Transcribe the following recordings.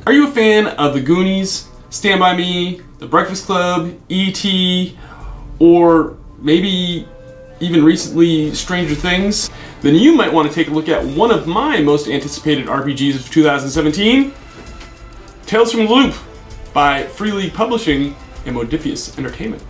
Are you a fan of The Goonies, Stand By Me, The Breakfast Club, E.T., or maybe even recently Stranger Things? Then you might want to take a look at one of my most anticipated RPGs of 2017, Tales from the Loop by Free League Publishing and Modiphius Entertainment.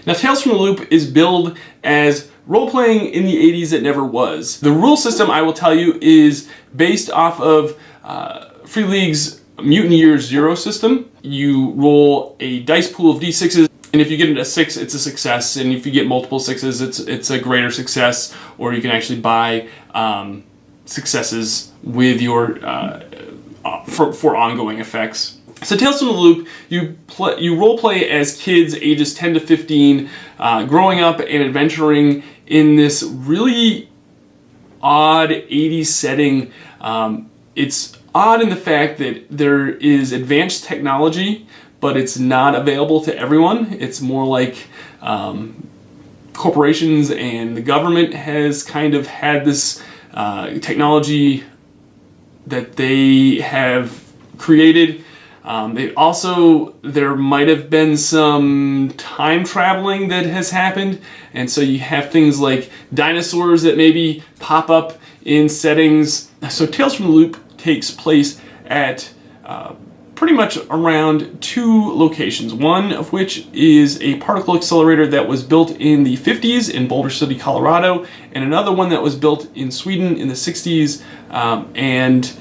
Now, Tales from the Loop is billed as role-playing in the 80s that never was. The rule system, I will tell you, is based off of Free League's Mutant Year Zero system. You roll a dice pool of d6s, and if you get a 6, it's a success, and if you get multiple 6s, it's a greater success, or you can actually buy successes with your for ongoing effects. So Tales from the Loop, you role play as kids ages 10 to 15, growing up and adventuring in this really odd 80s setting. It's odd in the fact that there is advanced technology, but it's not available to everyone. It's more like corporations and the government has kind of had this technology that they have created. There might have been some time traveling that has happened, and so you have things like dinosaurs that maybe pop up in settings. So Tales from the Loop takes place at pretty much around 2 locations, one of which is a particle accelerator that was built in the 50s in Boulder City, Colorado, and another one that was built in Sweden in the 60s, and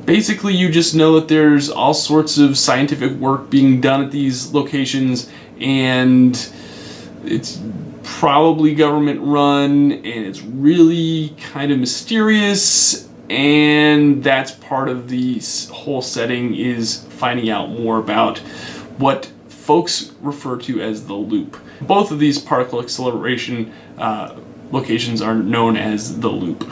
basically, you just know that there's all sorts of scientific work being done at these locations, and it's probably government run, and it's really kind of mysterious, and that's part of the whole setting, is finding out more about what folks refer to as the loop. Both of these particle acceleration locations are known as the loop.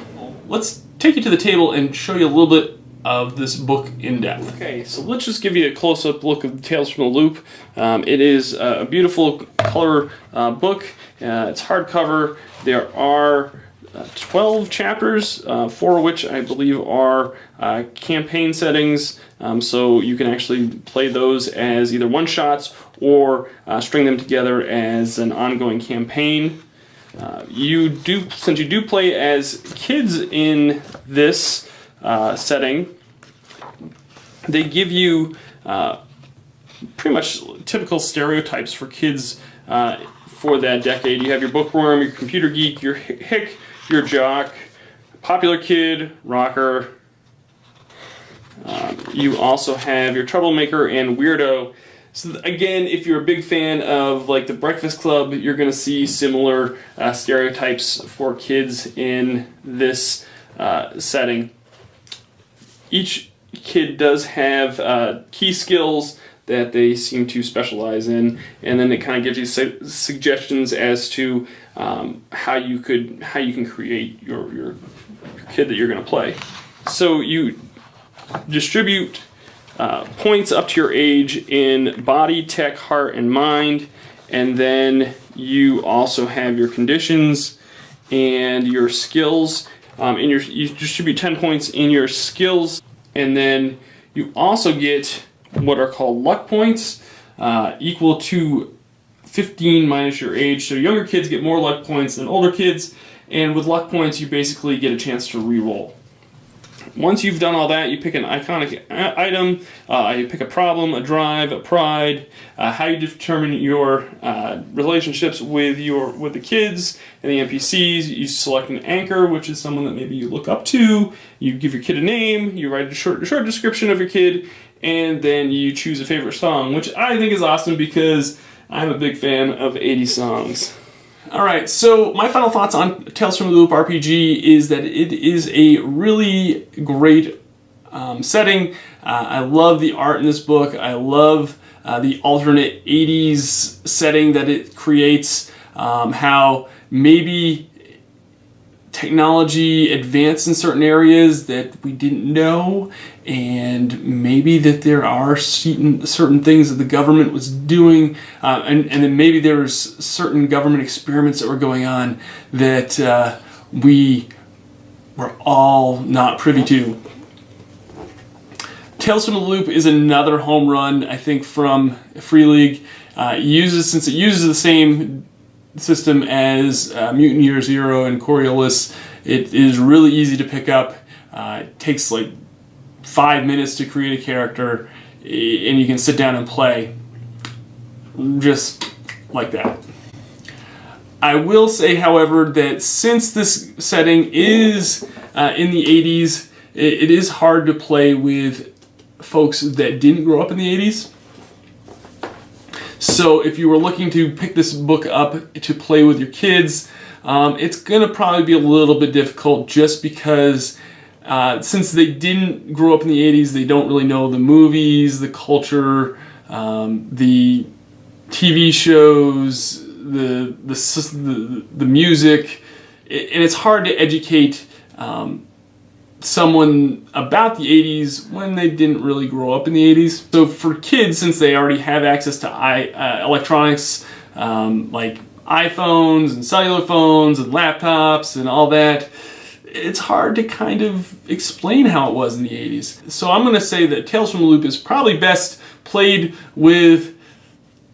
Let's take you to the table and show you a little bit of this book in depth. Okay, so let's just give you a close-up look of Tales from the Loop. It is a beautiful color book. It's hardcover. There are 12 chapters, 4 of which I believe are campaign settings, so you can actually play those as either one-shots or string them together as an ongoing campaign. Since you do play as kids in this setting, they give you pretty much typical stereotypes for kids for that decade. You have your bookworm, your computer geek, your hick, your jock, popular kid, rocker. You also have your troublemaker and weirdo. So again, if you're a big fan of like the Breakfast Club, you're going to see similar stereotypes for kids in this setting. Each kid does have key skills that they seem to specialize in, and then it kind of gives you suggestions as to how you can create your kid that you're going to play. So you distribute points up to your age in body, tech, heart, and mind, and then you also have your conditions and your skills. You distribute 10 points in your skills, and then you also get what are called luck points, equal to 15 minus your age. So younger kids get more luck points than older kids, and with luck points you basically get a chance to re-roll. Once you've done all that, you pick an iconic item, you pick a problem, a drive, a pride, how you determine your relationships with the kids and the NPCs. You select an anchor, which is someone that maybe you look up to. You give your kid a name, you write a short description of your kid, and then you choose a favorite song, which I think is awesome because I'm a big fan of 80s songs. Alright, so my final thoughts on Tales from the Loop RPG is that it is a really great setting. I love the art in this book. I love the alternate 80s setting that it creates. How maybe technology advanced in certain areas that we didn't know, and maybe that there are certain things that the government was doing, and then maybe there's certain government experiments that were going on that we were all not privy to. Tales from the Loop is another home run, I think, from Free League. Since it uses the same system as Mutant Year Zero and Coriolis, it is really easy to pick up. It takes like 5 minutes to create a character, and you can sit down and play just like that. I will say, however, that since this setting is in the 80s, it is hard to play with folks that didn't grow up in the 80s. So if you were looking to pick this book up to play with your kids, it's going to probably be a little bit difficult, just because since they didn't grow up in the 80s, they don't really know the movies, the culture, the TV shows, the music, and it's hard to educate someone about the 80s when they didn't really grow up in the 80s. So for kids, since they already have access to electronics like iPhones and cellular phones and laptops and all that, it's hard to kind of explain how it was in the 80s. So I'm going to say that Tales from the Loop is probably best played with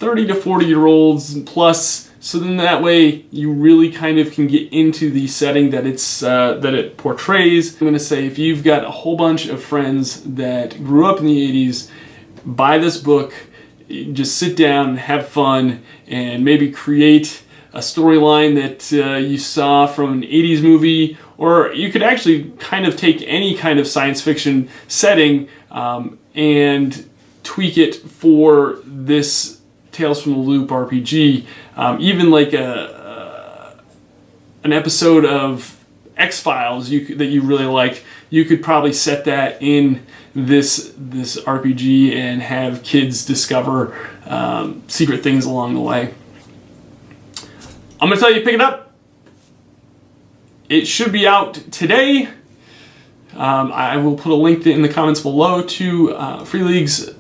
30 to 40-year-olds plus, so then that way you really kind of can get into the setting that it portrays. I'm going to say, if you've got a whole bunch of friends that grew up in the 80s, buy this book, just sit down and have fun, and maybe create a storyline that you saw from an 80s movie, or you could actually kind of take any kind of science fiction setting and tweak it for this Tales from the Loop RPG. Even like an episode of X-Files that you really liked, you could probably set that in this RPG and have kids discover secret things along the way. I'm going to tell you, pick it up. It should be out today. I will put a link in the comments below to Free League's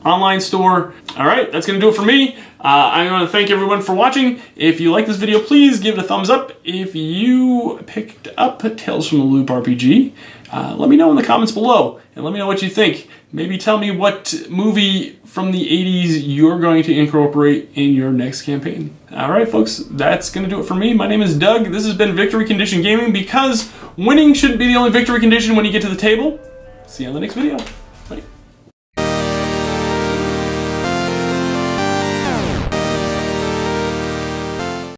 online store. All right, that's going to do it for me. I want to thank everyone for watching. If you like this video, please give it a thumbs up. If you picked up Tales from the Loop RPG, let me know in the comments below, and let me know what you think. Maybe tell me what movie from the 80s you're going to incorporate in your next campaign. All right, folks, that's going to do it for me. My name is Doug. This has been Victory Condition Gaming, because winning shouldn't be the only victory condition when you get to the table. See you on the next video.